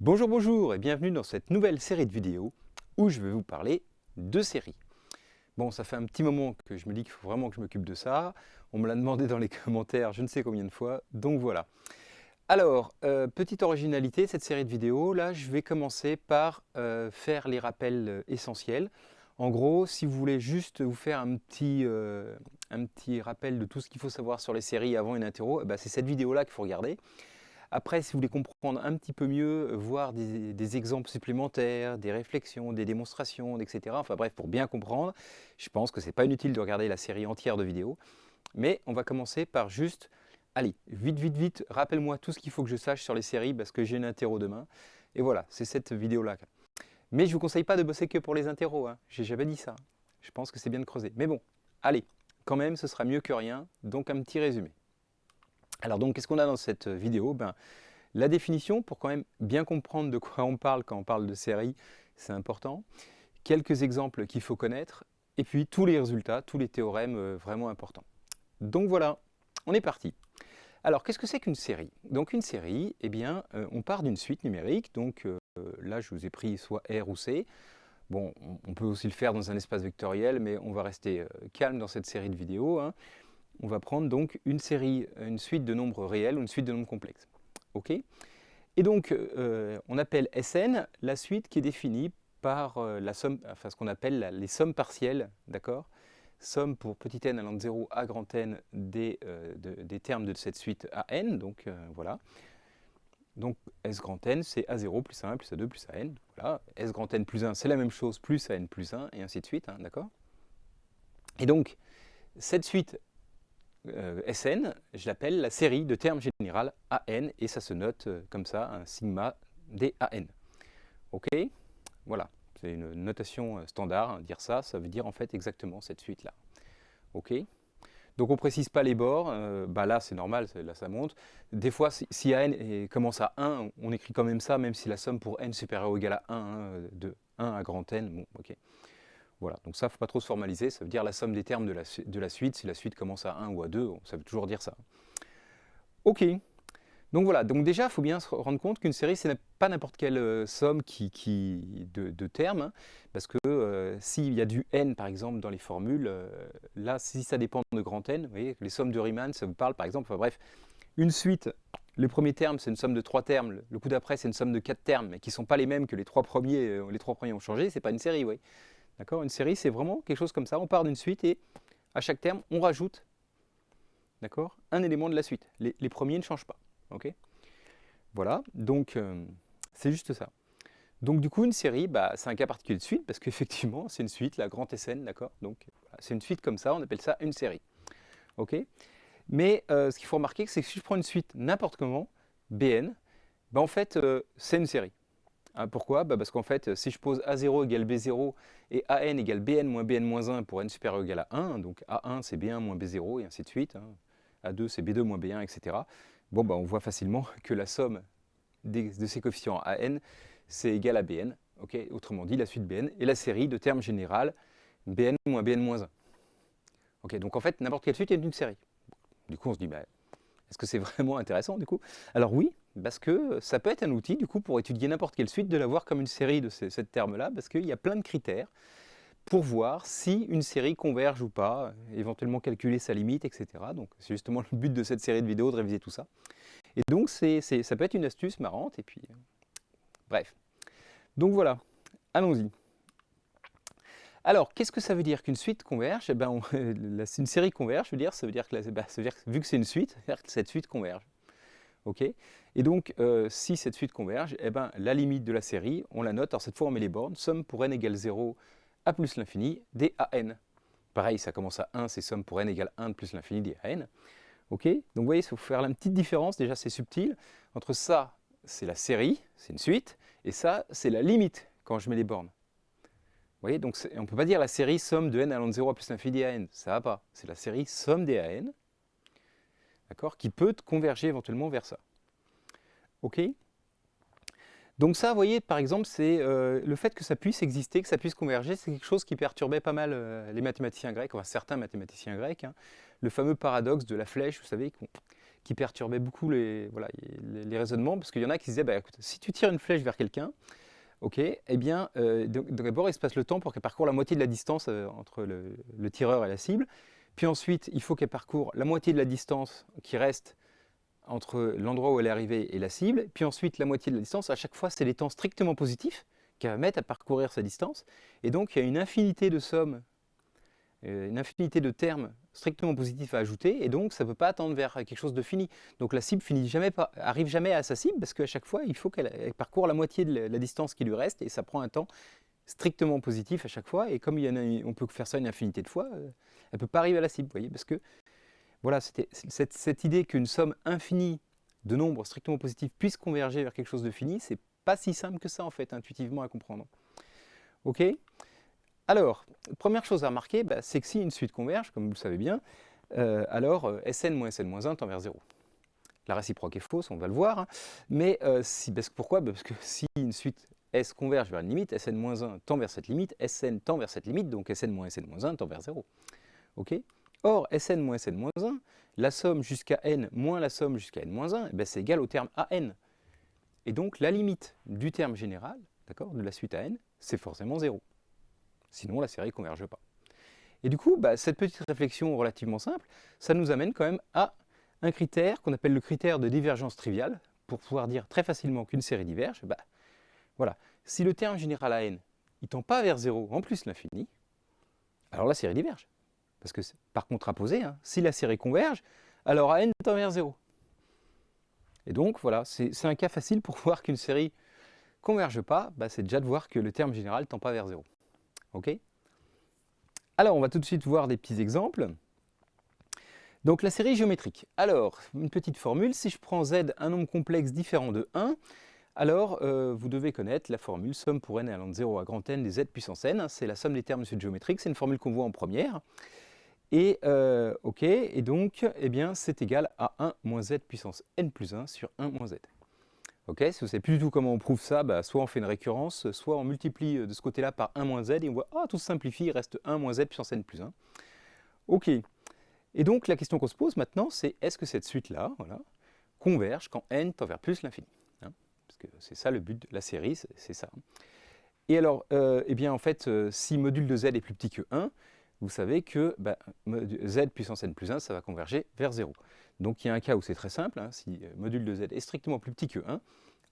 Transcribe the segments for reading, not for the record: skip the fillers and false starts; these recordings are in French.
Bonjour, bonjour et bienvenue dans cette nouvelle série de vidéos où je vais vous parler de séries. Bon, ça fait un petit moment que je me dis qu'il faut vraiment que je m'occupe de ça. On me l'a demandé dans les commentaires je ne sais combien de fois, donc voilà. Alors, petite originalité, cette série de vidéos, là je vais commencer par faire les rappels essentiels. En gros, si vous voulez juste vous faire un petit rappel de tout ce qu'il faut savoir sur les séries avant une interro, c'est cette vidéo-là qu'il faut regarder. Après, si vous voulez comprendre un petit peu mieux, voir des exemples supplémentaires, des réflexions, des démonstrations, etc. Enfin bref, pour bien comprendre, je pense que ce n'est pas inutile de regarder la série entière de vidéos. Mais on va commencer par juste, allez, vite, rappelle-moi tout ce qu'il faut que je sache sur les séries parce que j'ai une interro demain. Et voilà, c'est cette vidéo-là. Mais je ne vous conseille pas de bosser que pour les interros, hein. J'ai jamais dit ça. Je pense que c'est bien de creuser. Mais bon, allez, quand même, ce sera mieux que rien. Donc un petit résumé. Alors donc, qu'est-ce qu'on a dans cette vidéo? La définition, pour quand même bien comprendre de quoi on parle quand on parle de série, c'est important. Quelques exemples qu'il faut connaître, et puis tous les résultats, tous les théorèmes vraiment importants. Donc voilà, on est parti. Alors, qu'est-ce que c'est qu'une série? Donc une série, eh bien, on part d'une suite numérique, donc là je vous ai pris soit R ou C. Bon, on peut aussi le faire dans un espace vectoriel, mais on va rester calme dans cette série de vidéos, hein. On va prendre donc une suite de nombres réels ou une suite de nombres complexes. OK? Et donc, on appelle Sn la suite qui est définie par la somme, enfin ce qu'on appelle les sommes partielles, d'accord? Somme pour petit n allant de 0 à grand N des termes de cette suite à n, donc voilà. Donc S grand N, c'est A0 plus A1 plus A2 plus AN. Voilà. S grand N plus 1, c'est la même chose, plus AN plus 1, et ainsi de suite, hein, d'accord? Et donc, cette suite Sn, je l'appelle la série de termes général AN, et ça se note comme ça, un sigma DAN. Ok? Voilà, c'est une notation standard, hein, dire ça, ça veut dire en fait exactement cette suite-là. Ok? Donc on ne précise pas les bords, là c'est normal, là ça monte. Des fois, si AN commence à 1, on écrit quand même ça, même si la somme pour n supérieure ou égale à 1, hein, de 1 à grand N, bon, ok. Voilà, donc ça, il ne faut pas trop se formaliser, ça veut dire la somme des termes de la suite. Si la suite commence à 1 ou à 2, ça veut toujours dire ça. Ok, donc voilà, donc déjà, il faut bien se rendre compte qu'une série, ce n'est pas n'importe quelle somme de termes, hein, parce que s'il y a du n, par exemple, dans les formules, là, si ça dépend de grand N, vous voyez, les sommes de Riemann, ça vous parle, par exemple, enfin bref, une suite, le premier terme, c'est une somme de 3 termes, le coup d'après, c'est une somme de 4 termes, mais qui ne sont pas les mêmes que les trois premiers ont changé, c'est pas une série, oui. D'accord? Une série, c'est vraiment quelque chose comme ça. On part d'une suite et à chaque terme, on rajoute, d'accord, un élément de la suite. Les premiers ne changent pas. Ok? Voilà, donc c'est juste ça. Donc du coup, une série, c'est un cas particulier de suite parce qu'effectivement, c'est une suite, la grande SN, d'accord? Donc voilà, c'est une suite comme ça, on appelle ça une série. Ok? Mais ce qu'il faut remarquer, c'est que si je prends une suite n'importe comment, Bn, en fait, c'est une série. Hein, pourquoi? Parce qu'en fait, si je pose A0 égale B0 et AN égale BN moins 1 pour n supérieur ou égal à 1, donc A1 c'est B1 moins B0 et ainsi de suite, hein. A2 c'est B2 moins B1, etc. Bon, on voit facilement que la somme de ces coefficients AN c'est égal à Bn, okay? Autrement dit la suite Bn et la série de termes général Bn moins Bn moins 1. Okay, donc en fait, n'importe quelle suite est une série. Du coup, on se dit, est-ce que c'est vraiment intéressant du coup? Alors oui, parce que ça peut être un outil du coup pour étudier n'importe quelle suite, de la voir comme une série de ces termes-là, parce qu'il y a plein de critères pour voir si une série converge ou pas, éventuellement calculer sa limite, etc. Donc c'est justement le but de cette série de vidéos, de réviser tout ça. Et donc ça peut être une astuce marrante, et puis bref. Donc voilà, allons-y. Alors, qu'est-ce que ça veut dire qu'une suite converge? Une série converge, ça veut dire que vu que c'est une suite, ça veut dire que cette suite converge. Ok? Et donc, si cette suite converge, la limite de la série, on la note. Alors cette fois, on met les bornes. Somme pour n égale 0 à plus l'infini DAN. Pareil, ça commence à 1, c'est somme pour n égale 1 plus l'infini DAN. Ok? Donc vous voyez, il faut faire une petite différence, déjà c'est subtil, entre ça, c'est la série, c'est une suite, et ça, c'est la limite quand je mets les bornes. Vous voyez, donc on ne peut pas dire la série somme de n allant de 0 à plus l'infini DAN, ça ne va pas. C'est la série somme DAN, d'accord, qui peut converger éventuellement vers ça. Ok? Donc ça, vous voyez, par exemple, c'est le fait que ça puisse exister, que ça puisse converger, c'est quelque chose qui perturbait pas mal les mathématiciens grecs, enfin certains mathématiciens grecs, hein. Le fameux paradoxe de la flèche, vous savez, qui perturbait beaucoup voilà, les raisonnements, parce qu'il y en a qui se disaient, bah, écoute, si tu tires une flèche vers quelqu'un, ok, eh bien, d'abord, il se passe le temps pour qu'elle parcourt la moitié de la distance entre le tireur et la cible. Puis ensuite, il faut qu'elle parcourt la moitié de la distance qui reste entre l'endroit où elle est arrivée et la cible. Puis ensuite, la moitié de la distance, à chaque fois, c'est les temps strictement positifs qu'elle va mettre à parcourir sa distance. Et donc, il y a une infinité de sommes, une infinité de termes strictement positifs à ajouter. Et donc, ça ne peut pas attendre vers quelque chose de fini. Donc, la cible arrive jamais à sa cible parce qu'à chaque fois, il faut qu'elle parcourt la moitié de la distance qui lui reste. Et ça prend un temps strictement positif à chaque fois. Et comme on peut faire ça une infinité de fois, elle ne peut pas arriver à la cible. Vous voyez, parce que voilà, cette idée qu'une somme infinie de nombres strictement positifs puisse converger vers quelque chose de fini, c'est pas si simple que ça en fait, intuitivement à comprendre. Ok. Alors, première chose à remarquer, bah, c'est que si une suite converge, comme vous le savez bien, alors Sn moins Sn-1 tend vers 0. La réciproque est fausse, on va le voir, hein, mais pourquoi? Parce que si une suite S converge vers une limite, Sn-1 tend vers cette limite, Sn tend vers cette limite, donc Sn moins Sn-1 tend vers 0. Ok. Or, Sn moins Sn-1, la somme jusqu'à n moins la somme jusqu'à n-1, eh ben, c'est égal au terme à n. Et donc, la limite du terme général, de la suite à n, c'est forcément 0. Sinon, la série ne converge pas. Et du coup, bah, cette petite réflexion relativement simple, ça nous amène quand même à un critère qu'on appelle le critère de divergence triviale, pour pouvoir dire très facilement qu'une série diverge. Bah, voilà. Si le terme général à n, il ne tend pas vers 0, en plus l'infini, alors la série diverge. Parce que par contraposé, hein, si la série converge, alors à n tend vers 0. Et donc voilà, c'est un cas facile pour voir qu'une série ne converge pas, bah, c'est déjà de voir que le terme général ne tend pas vers 0. Ok. Alors on va tout de suite voir des petits exemples. Donc la série géométrique. Alors, une petite formule, si je prends z un nombre complexe différent de 1, alors vous devez connaître la formule somme pour n allant de 0 à grand N des z puissance n, c'est la somme des termes de suite géométrique, c'est une formule qu'on voit en première. Et, ok, et donc, eh bien, c'est égal à 1 moins z puissance n plus 1 sur 1 moins z. Ok, si vous ne savez plus du tout comment on prouve ça, bah, soit on fait une récurrence, soit on multiplie de ce côté-là par 1 moins z, et on voit, ah, tout se simplifie, il reste 1 moins z puissance n plus 1. Ok, et donc la question qu'on se pose maintenant, c'est est-ce que cette suite-là, voilà, converge quand n tend vers plus l'infini, hein, parce que c'est ça le but de la série, c'est ça. Et alors, eh bien, en fait, si module de z est plus petit que 1, vous savez que bah, z puissance n plus 1, ça va converger vers 0. Donc il y a un cas où c'est très simple, hein, si module de z est strictement plus petit que 1,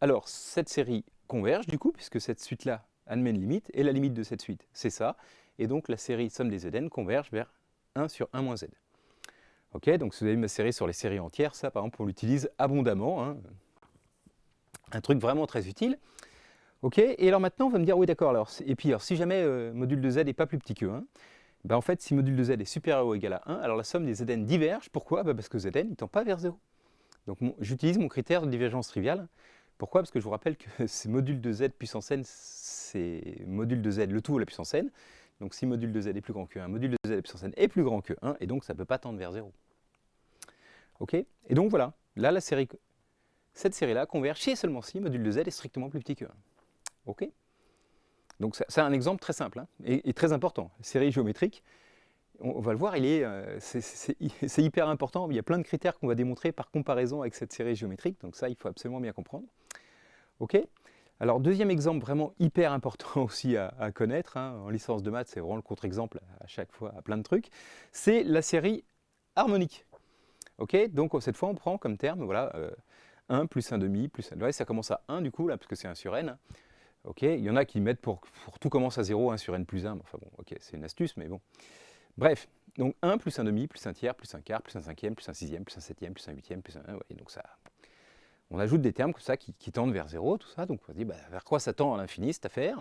alors cette série converge du coup, puisque cette suite-là admet une limite, et la limite de cette suite, c'est ça, et donc la série somme des zn converge vers 1 sur 1 moins z. Ok, donc si vous avez ma série sur les séries entières, ça par exemple on l'utilise abondamment, hein, un truc vraiment très utile. Ok, et alors maintenant on va me dire, oui d'accord, et puis alors, si jamais module de z n'est pas plus petit que 1, ben en fait, si module de z est supérieur ou égal à 1, alors la somme des zn diverge. Pourquoi? Ben parce que zn ne tend pas vers 0. Donc j'utilise mon critère de divergence triviale. Pourquoi? Parce que je vous rappelle que c'est module de z puissance n, c'est module de z le tout à la puissance n. Donc si module de z est plus grand que 1, module de z à la puissance n est plus grand que 1, et donc ça ne peut pas tendre vers 0. Ok. Et donc voilà, là cette série-là converge si et seulement si module de z est strictement plus petit que 1. Ok. Donc c'est un exemple très simple, hein, et très important. Série géométrique, on va le voir, c'est hyper important. Il y a plein de critères qu'on va démontrer par comparaison avec cette série géométrique. Donc ça, il faut absolument bien comprendre. Ok. Alors deuxième exemple vraiment hyper important aussi à connaître, hein, en licence de maths, c'est vraiment le contre-exemple à chaque fois à plein de trucs, c'est la série harmonique. Ok. Donc cette fois, on prend comme terme, voilà, 1 plus 1 demi plus 1 demi. Ça commence à 1 du coup, là, parce que c'est 1 sur n. Ok, il y en a qui mettent pour tout commence à 0, 1 sur n plus 1, enfin bon, ok, c'est une astuce, mais bon. Bref, donc 1 plus 1 demi, plus 1 tiers, plus 1 quart, plus 1 cinquième, plus 1 sixième, plus 1 septième, plus 1 huitième, plus 1... Ouais, donc ça... On ajoute des termes comme ça qui tendent vers 0, tout ça, donc on se dit, bah, vers quoi ça tend à l'infini, cette affaire?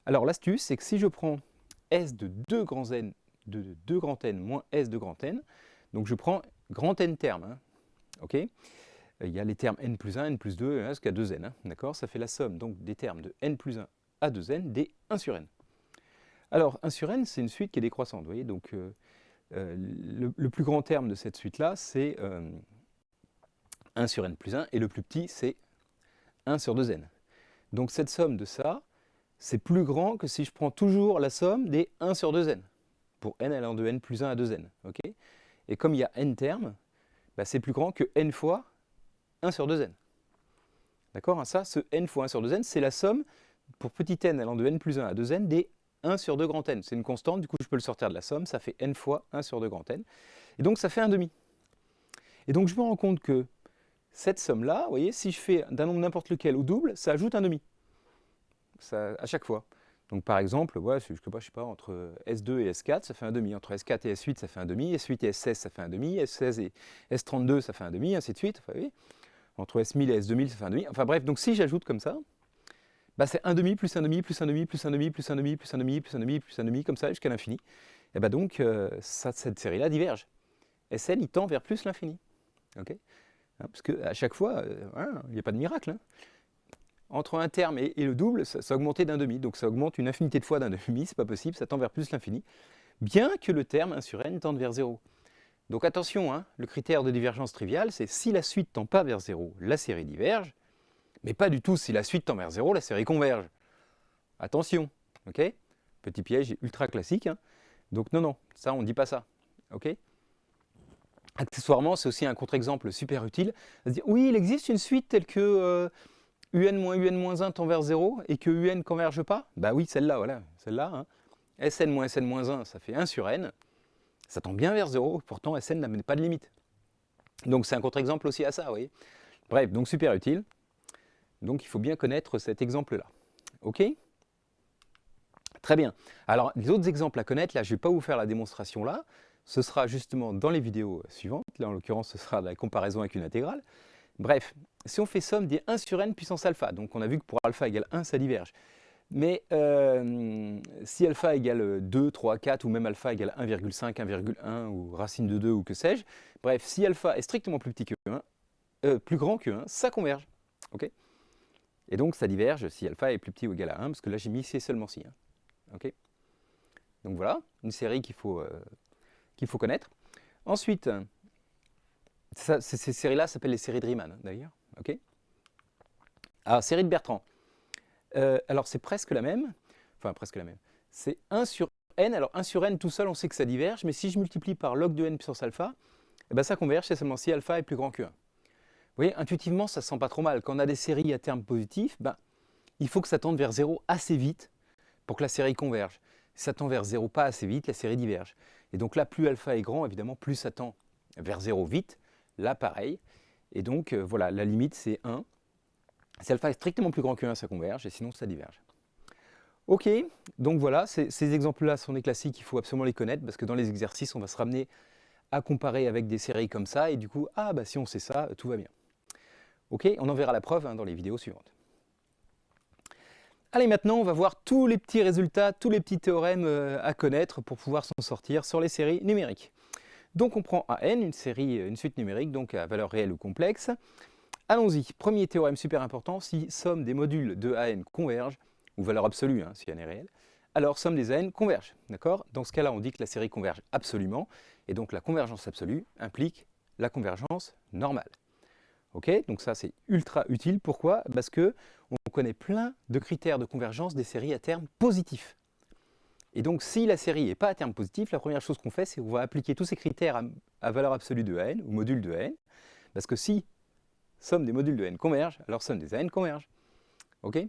Alors l'astuce, c'est que si je prends S de 2 grands n, de 2 grand n moins S de grand n, donc je prends grand n termes, hein, ok? Il y a les termes n plus 1, n plus 2, jusqu'à 2n, hein, d'accord? Ça fait la somme donc des termes de n plus 1 à 2n des 1 sur n. Alors 1 sur n, c'est une suite qui est décroissante, vous voyez, donc le plus grand terme de cette suite-là, c'est 1 sur n plus 1, et le plus petit, c'est 1 sur 2n. Donc cette somme de ça, c'est plus grand que si je prends toujours la somme des 1 sur 2n, pour n allant de n plus 1 à 2n, ok? Et comme il y a n termes, bah, c'est plus grand que n fois 1 sur 2n. D'accord? Ça, ce n fois 1 sur 2n, c'est la somme, pour petit n allant de n plus 1 à 2n, des 1 sur 2 grand n. C'est une constante, du coup je peux le sortir de la somme, ça fait n fois 1 sur 2 grand n. Et donc ça fait 1,5. Et donc je me rends compte que cette somme-là, vous voyez, si je fais d'un nombre n'importe lequel au double, ça ajoute 1,5. Ça, à chaque fois. Donc par exemple, ouais, je sais pas, entre S2 et S4, ça fait 1,5. Entre S4 et S8, ça fait 1,5. S8 et S16, ça fait 1,5. S16 et S32, ça fait 1,5, ainsi de suite. Enfin, oui. Entre S1000 et S2000, ça fait 1,5. Enfin bref, donc si j'ajoute comme ça, bah, c'est 1,5 plus 1,5 plus 1,5 plus 1,5 plus 1,5 plus 1,5 plus 1,5 plus 1,5, comme ça jusqu'à l'infini. Et bah donc, cette série-là diverge. Sn, il tend vers plus l'infini. Okay, parce qu'à chaque fois, il n'y a pas de miracle. Hein. Entre un terme et le double, ça a augmenté d'1,5. Donc ça augmente une infinité de fois d'1,5, c'est pas possible, ça tend vers plus l'infini. Bien que le terme 1 sur n tende vers 0. Donc attention, hein, le critère de divergence triviale, c'est si la suite tend pas vers 0, la série diverge, mais pas du tout si la suite tend vers 0, la série converge. Attention, ok? Petit piège ultra classique. Hein. Donc non, ça on ne dit pas ça. Ok? Accessoirement, c'est aussi un contre-exemple super utile. Dire, oui, il existe une suite telle que un tend vers 0 et que un ne converge pas. Bah oui, celle-là, voilà, celle-là. Hein. Sn-1, ça fait 1 sur n. Ça tend bien vers 0, pourtant Sn n'a pas de limite. Donc c'est un contre-exemple aussi à ça, vous voyez. Bref, donc super utile. Donc il faut bien connaître cet exemple-là. Ok? Très bien. Alors les autres exemples à connaître, là je ne vais pas vous faire la démonstration là. Ce sera justement dans les vidéos suivantes. Là en l'occurrence ce sera la comparaison avec une intégrale. Bref, si on fait somme des 1 sur n puissance alpha, donc on a vu que pour alpha égale 1, ça diverge. Mais si alpha égale 2, 3, 4, ou même alpha égale 1,5, 1,1, ou racine de 2, ou que sais-je, bref, si alpha est strictement plus petit que 1, plus grand que 1, ça converge. Okay, et donc ça diverge si alpha est plus petit ou égal à 1, parce que là j'ai mis ici seulement si. Hein. Okay, donc voilà, une série qu'il faut connaître. Ensuite, ces séries-là s'appellent les séries de Riemann, d'ailleurs. Okay, alors, série de Bertrand. Alors c'est presque la même, enfin presque la même. C'est 1 sur n, alors 1 sur n tout seul on sait que ça diverge, mais si je multiplie par log de n puissance alpha, eh ben ça converge, c'est seulement si alpha est plus grand que 1. Vous voyez, intuitivement ça sent pas trop mal. Quand on a des séries à terme positif, ben, il faut que ça tende vers 0 assez vite pour que la série converge. Si ça tend vers 0 pas assez vite, la série diverge. Et donc là, plus alpha est grand, évidemment, plus ça tend vers 0 vite. Là, pareil. Et donc, voilà, la limite, c'est 1. Si alpha est strictement plus grand que 1, ça converge, et sinon, ça diverge. Ok, donc voilà, ces exemples-là sont des classiques, il faut absolument les connaître, parce que dans les exercices, on va se ramener à comparer avec des séries comme ça, et du coup, ah bah si on sait ça, tout va bien. Ok, on en verra la preuve hein, dans les vidéos suivantes. Allez, maintenant, on va voir tous les petits résultats, tous les petits théorèmes à connaître pour pouvoir s'en sortir sur les séries numériques. Donc on prend AN, une suite numérique, donc à valeur réelle ou complexe. Allons-y, premier théorème super important, si somme des modules de AN converge, ou valeur absolue hein, si AN est réelle, alors somme des AN converge. D'accord? Dans ce cas-là, on dit que la série converge absolument, et donc la convergence absolue implique la convergence normale. Ok, donc ça c'est ultra utile. Pourquoi? Parce que on connaît plein de critères de convergence des séries à terme positif. Et donc si la série n'est pas à terme positif, la première chose qu'on fait, c'est qu'on va appliquer tous ces critères à valeur absolue de AN, ou module de AN, parce que si somme des modules de n converge, alors somme des AN converge. Ok?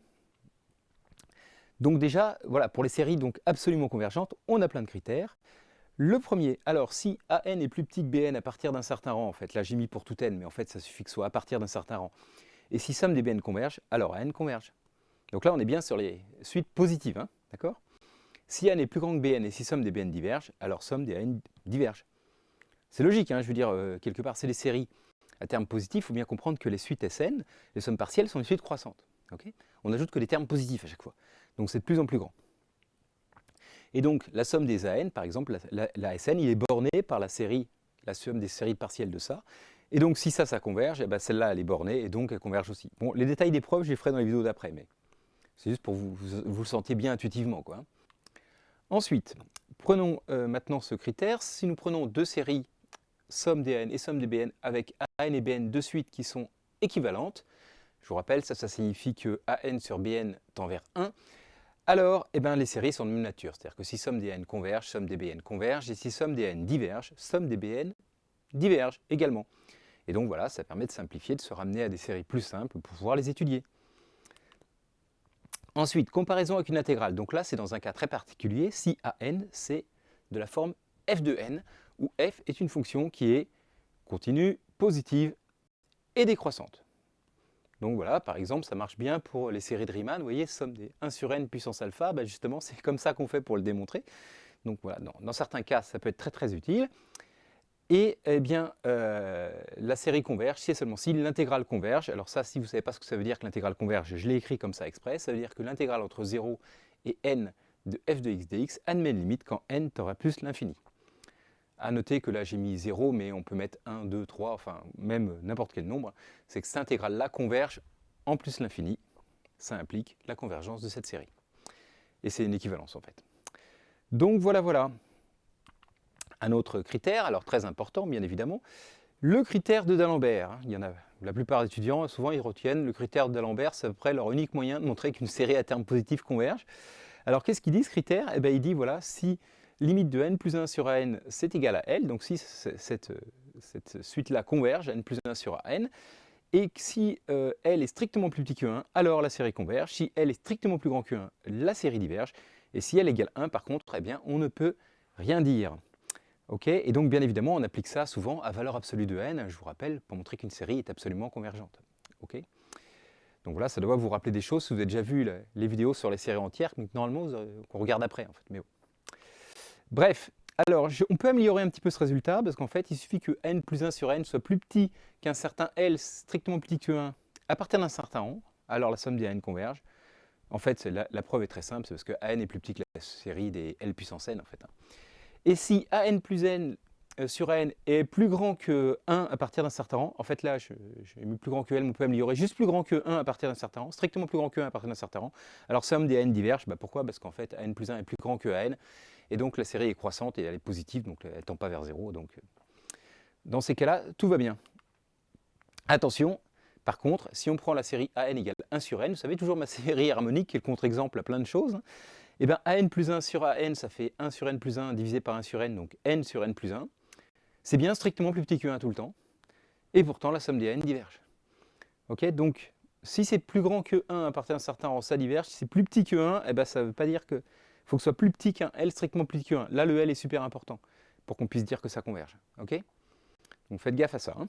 Donc déjà, voilà, pour les séries donc absolument convergentes, on a plein de critères. Le premier, alors si AN est plus petit que BN à partir d'un certain rang, en fait, là j'ai mis pour tout n, mais en fait ça suffit que ce soit à partir d'un certain rang, et si somme des BN converge, alors AN converge. Donc là on est bien sur les suites positives, hein, d'accord? Si AN est plus grand que BN et si somme des BN diverge, alors somme des AN diverge. C'est logique, hein, je veux dire, quelque part c'est les séries à terme positif, il faut bien comprendre que les suites Sn, les sommes partielles sont des suites croissantes. Okay, on n'ajoute que des termes positifs à chaque fois, donc c'est de plus en plus grand. Et donc, la somme des AN, par exemple, la Sn, il est borné par la somme des séries partielles de ça. Et donc, si ça converge, eh ben, celle-là, elle est bornée, et donc elle converge aussi. Bon, les détails des preuves, je les ferai dans les vidéos d'après, mais c'est juste pour que vous le sentiez bien intuitivement, quoi. Ensuite, prenons maintenant ce critère. Si nous prenons deux séries, somme des AN et somme des BN, avec AN et BN deux suites qui sont équivalentes, je vous rappelle, ça signifie que AN sur BN tend vers 1, alors, eh ben, les séries sont de même nature, c'est-à-dire que si somme des n converge, somme des bn converge, et si somme des n diverge, somme des bn diverge également. Et donc voilà, ça permet de simplifier, de se ramener à des séries plus simples pour pouvoir les étudier. Ensuite, comparaison avec une intégrale. Donc là, c'est dans un cas très particulier, si AN, c'est de la forme f de n, où f est une fonction qui est continue, positive et décroissante. Donc voilà, par exemple, ça marche bien pour les séries de Riemann. Vous voyez, somme des 1 sur n puissance alpha, bah justement, c'est comme ça qu'on fait pour le démontrer. Donc voilà, dans certains cas, ça peut être très très utile. Et eh bien, la série converge si et seulement si l'intégrale converge. Alors ça, si vous ne savez pas ce que ça veut dire que l'intégrale converge, je l'ai écrit comme ça exprès. Ça veut dire que l'intégrale entre 0 et n de f de x dx admet une limite quand n tend à plus l'infini. À noter que là j'ai mis 0, mais on peut mettre 1, 2, 3, enfin même n'importe quel nombre. C'est que cette intégrale-là converge en plus l'infini. Ça implique la convergence de cette série. Et c'est une équivalence en fait. Donc voilà. Un autre critère, alors très important bien évidemment, le critère de D'Alembert. Il y en a, la plupart des étudiants, souvent ils retiennent le critère de D'Alembert, c'est à peu près leur unique moyen de montrer qu'une série à terme positif converge. Alors qu'est-ce qu'il dit ce critère? Eh bien il dit voilà, si limite de n plus 1 sur an c'est égal à L, donc si cette suite-là converge, n plus 1 sur an, et que si L est strictement plus petit que 1, alors la série converge. Si L est strictement plus grand que 1, la série diverge. Et si L égale 1, par contre, eh bien, on ne peut rien dire. Okay, et donc, bien évidemment, on applique ça souvent à valeur absolue de n, je vous rappelle, pour montrer qu'une série est absolument convergente. Okay, donc voilà, ça doit vous rappeler des choses si vous avez déjà vu les vidéos sur les séries entières, que normalement, qu'on regarde après, en fait. Mais bon. Bref, alors, on peut améliorer un petit peu ce résultat, parce qu'en fait, il suffit que n plus 1 sur n soit plus petit qu'un certain L strictement plus petit que 1 à partir d'un certain rang, alors la somme des n converge. En fait, la preuve est très simple, c'est parce que an est plus petit que la série des L puissance n, en fait. Et si an plus n sur an est plus grand que 1 à partir d'un certain rang, en fait là, j'ai mis plus grand que L, mais on peut améliorer juste plus grand que 1 à partir d'un certain rang, strictement plus grand que 1 à partir d'un certain rang, alors somme des n diverge, bah pourquoi? Parce qu'en fait, an plus 1 est plus grand que an, et donc la série est croissante et elle est positive, donc elle ne tend pas vers 0, donc dans ces cas-là, tout va bien. Attention, par contre, si on prend la série an égale 1 sur n, vous savez toujours ma série harmonique qui est le contre-exemple à plein de choses, et bien an plus 1 sur an, ça fait 1 sur n plus 1 divisé par 1 sur n, donc n sur n plus 1. C'est bien strictement plus petit que 1 tout le temps, et pourtant la somme des n diverge. Ok, donc si c'est plus grand que 1 à partir d'un certain rang, ça diverge. Si c'est plus petit que 1, eh ben, ça ne veut pas dire que faut que ce soit plus petit qu'un L strictement plus petit que 1. Là, le L est super important pour qu'on puisse dire que ça converge. Ok, donc faites gaffe à ça. Hein.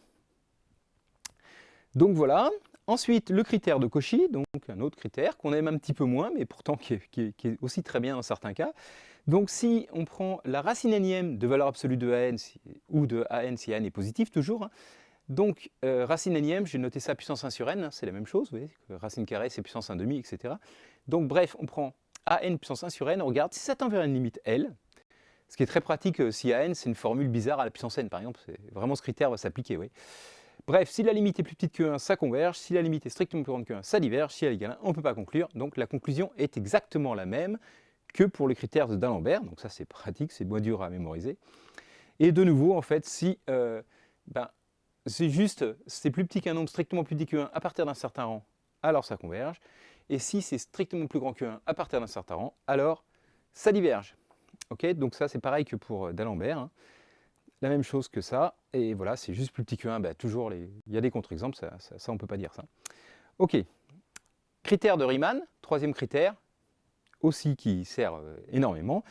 Donc voilà. Ensuite, le critère de Cauchy, donc un autre critère qu'on aime un petit peu moins, mais pourtant qui est aussi très bien dans certains cas. Donc si on prend la racine énième de valeur absolue de an ou de an si an est positif toujours, hein, donc racine énième, j'ai noté ça puissance 1 sur n, hein, c'est la même chose, vous voyez, racine carrée c'est puissance 1 demi, etc. Donc bref, on prend an puissance 1 sur n, on regarde si ça tend vers une limite L, ce qui est très pratique si an c'est une formule bizarre à la puissance n par exemple, vraiment ce critère va s'appliquer, oui. Bref, si la limite est plus petite que 1, ça converge. Si la limite est strictement plus grande que 1, ça diverge. Si elle est égale à 1, on ne peut pas conclure. Donc la conclusion est exactement la même que pour le critère de D'Alembert. Donc ça, c'est pratique, c'est moins dur à mémoriser. Et de nouveau, en fait, si c'est plus petit qu'un nombre strictement plus petit que 1 à partir d'un certain rang, alors ça converge. Et si c'est strictement plus grand que 1 à partir d'un certain rang, alors ça diverge. Okay, donc ça, c'est pareil que pour D'Alembert. Hein. La même chose que ça, et voilà, c'est juste plus petit que 1, bah, toujours, il y a des contre-exemples, ça on ne peut pas dire ça. Ok, critère de Riemann, troisième critère, aussi qui sert énormément.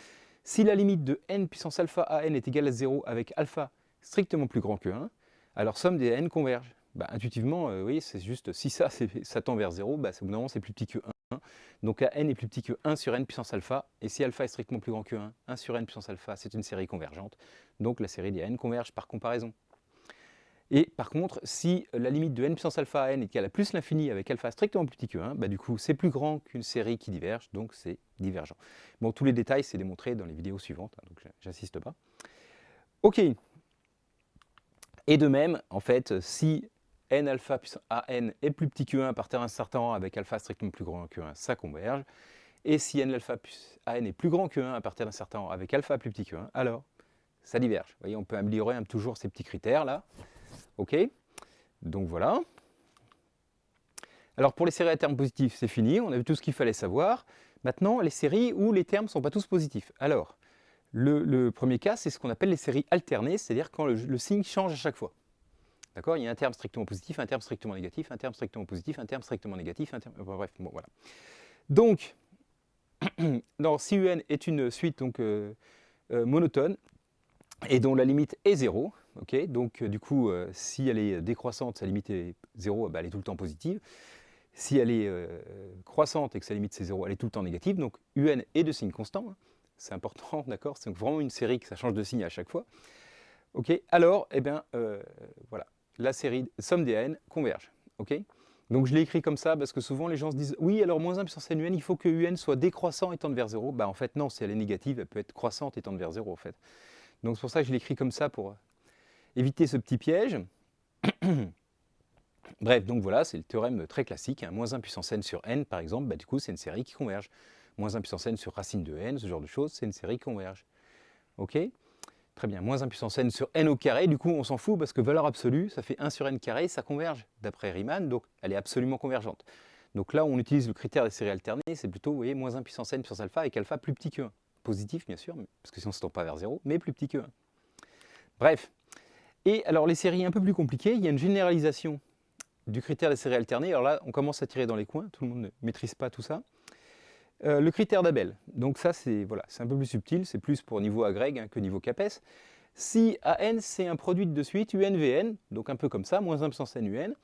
Si la limite de n puissance alpha à n est égale à 0 avec alpha strictement plus grand que 1, alors somme des n converge. Bah, intuitivement, oui, c'est juste, si ça tend vers 0, bah, au bout d'un moment c'est plus petit que 1. Donc n est plus petit que 1 sur n puissance alpha, et si alpha est strictement plus grand que 1, 1 sur n puissance alpha, c'est une série convergente. Donc la série des n converge par comparaison. Et par contre, si la limite de n puissance alpha à n est égale à plus l'infini avec alpha strictement plus petit que 1, bah, du coup c'est plus grand qu'une série qui diverge, donc c'est divergent. Bon, tous les détails c'est démontré dans les vidéos suivantes, hein, donc j'insiste pas. Ok. Et de même, en fait, si n alpha à n est plus petit que 1 à partir d'un certain rang avec alpha strictement plus grand que 1, ça converge. Et si n alpha à n est plus grand que 1 à partir d'un certain rang avec alpha plus petit que 1, alors ça diverge. Vous voyez, on peut améliorer toujours ces petits critères là. Ok, donc voilà. Alors pour les séries à termes positifs, c'est fini, on a vu tout ce qu'il fallait savoir. Maintenant, les séries où les termes ne sont pas tous positifs. Alors, le premier cas, c'est ce qu'on appelle les séries alternées, c'est-à-dire quand le signe change à chaque fois. D'accord? Il y a un terme strictement positif, un terme strictement négatif, un terme strictement positif, un terme strictement négatif, un terme... bref, bon, voilà. Donc, non, si UN est une suite donc, monotone et dont la limite est 0, okay, donc du coup, si elle est décroissante, sa limite est 0, bah, elle est tout le temps positive. Si elle est croissante et que sa limite c'est 0, elle est tout le temps négative. Donc UN est de signe constant, hein. C'est important, d'accord? C'est vraiment une série que ça change de signe à chaque fois. Ok, alors, eh bien, voilà, la série somme des n converge. Ok, donc je l'ai écrit comme ça parce que souvent les gens se disent oui, alors moins 1 puissance n UN, il faut que UN soit décroissant et tendre vers 0. Bah en fait, non, si elle est négative, elle peut être croissante et tendre vers 0 en fait. Donc c'est pour ça que je l'ai écrit comme ça pour éviter ce petit piège. Bref, donc voilà, c'est le théorème très classique. Hein. Moins 1 puissance n sur n, par exemple, bah, du coup, c'est une série qui converge. Moins 1 puissance n sur racine de n, ce genre de choses, c'est une série qui converge. Ok? Très bien, moins 1 puissance n sur n au carré, du coup on s'en fout parce que valeur absolue, ça fait 1 sur n carré, ça converge d'après Riemann, donc elle est absolument convergente. Donc là on utilise le critère des séries alternées, c'est plutôt, vous voyez, moins 1 puissance n puissance alpha avec alpha plus petit que 1. Positif bien sûr, parce que sinon ça ne tend pas vers 0, mais plus petit que 1. Bref, et alors les séries un peu plus compliquées, il y a une généralisation du critère des séries alternées, alors là on commence à tirer dans les coins, tout le monde ne maîtrise pas tout ça. Le critère d'Abel, donc ça c'est voilà, un peu plus subtil, c'est plus pour niveau agrég hein, que niveau CAPES. Si AN c'est un produit de suite UNVN, donc un peu comme ça, moins 1 puissance n UN.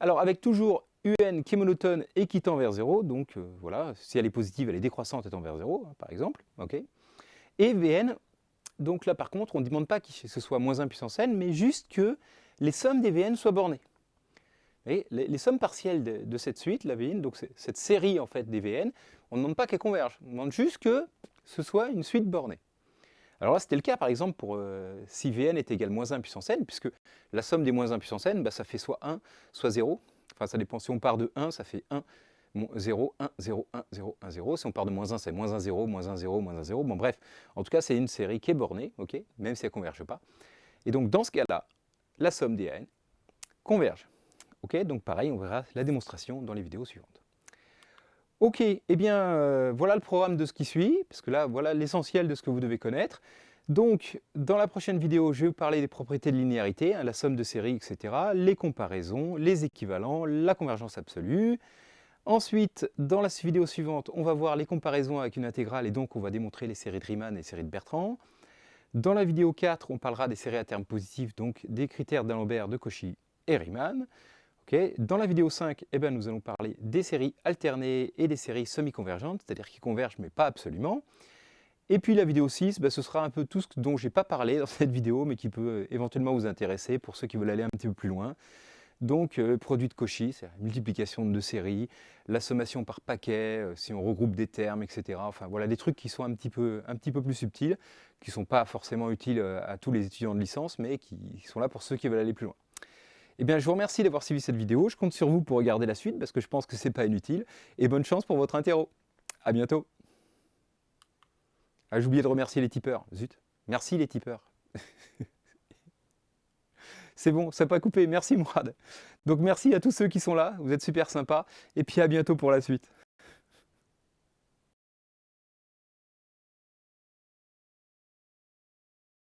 Alors avec toujours UN qui est monotone et qui tend vers 0, donc voilà, si elle est positive, elle est décroissante et tend vers 0, hein, par exemple. Okay. Et VN, donc là par contre, on ne demande pas que ce soit moins 1 puissance n, mais juste que les sommes des VN soient bornées. Et les sommes partielles de cette suite, la VN, donc cette série en fait des VN, on ne demande pas qu'elles convergent, on demande juste que ce soit une suite bornée. Alors là, c'était le cas par exemple pour si Vn est égal à moins 1 puissance n, puisque la somme des moins 1 puissance n, bah, ça fait soit 1, soit 0. Enfin, ça dépend. Si on part de 1, ça fait 1, 0, 1, 0, 1, 0, 1, 0. Si on part de moins 1, c'est moins 1, 0, moins 1, 0, moins 1, 0. Bon, bref, en tout cas, c'est une série qui est bornée, okay, même si elle ne converge pas. Et donc, dans ce cas-là, la somme des n converge. Okay, donc pareil, on verra la démonstration dans les vidéos suivantes. Ok, eh bien voilà le programme de ce qui suit, parce que là voilà l'essentiel de ce que vous devez connaître. Donc dans la prochaine vidéo, je vais vous parler des propriétés de linéarité, hein, la somme de séries, etc., les comparaisons, les équivalents, la convergence absolue. Ensuite, dans la vidéo suivante, on va voir les comparaisons avec une intégrale et donc on va démontrer les séries de Riemann et les séries de Bertrand. Dans la vidéo 4, on parlera des séries à termes positifs, donc des critères d'Alembert, de Cauchy et Riemann. Okay. Dans la vidéo 5, eh ben, nous allons parler des séries alternées et des séries semi-convergentes, c'est-à-dire qui convergent mais pas absolument. Et puis la vidéo 6, ben, ce sera un peu tout ce dont je n'ai pas parlé dans cette vidéo, mais qui peut éventuellement vous intéresser pour ceux qui veulent aller un petit peu plus loin. Donc, produit de Cauchy, c'est la multiplication de deux séries, la sommation par paquet, si on regroupe des termes, etc. Enfin, voilà, des trucs qui sont un petit peu plus subtils, qui ne sont pas forcément utiles à tous les étudiants de licence, mais qui sont là pour ceux qui veulent aller plus loin. Eh bien, je vous remercie d'avoir suivi cette vidéo. Je compte sur vous pour regarder la suite parce que je pense que ce n'est pas inutile. Et bonne chance pour votre interro. À bientôt. Ah, j'ai oublié de remercier les tipeurs. Zut. Merci les tipeurs. C'est bon, ça n'a pas coupé. Merci Mourad. Donc merci à tous ceux qui sont là. Vous êtes super sympas. Et puis à bientôt pour la suite.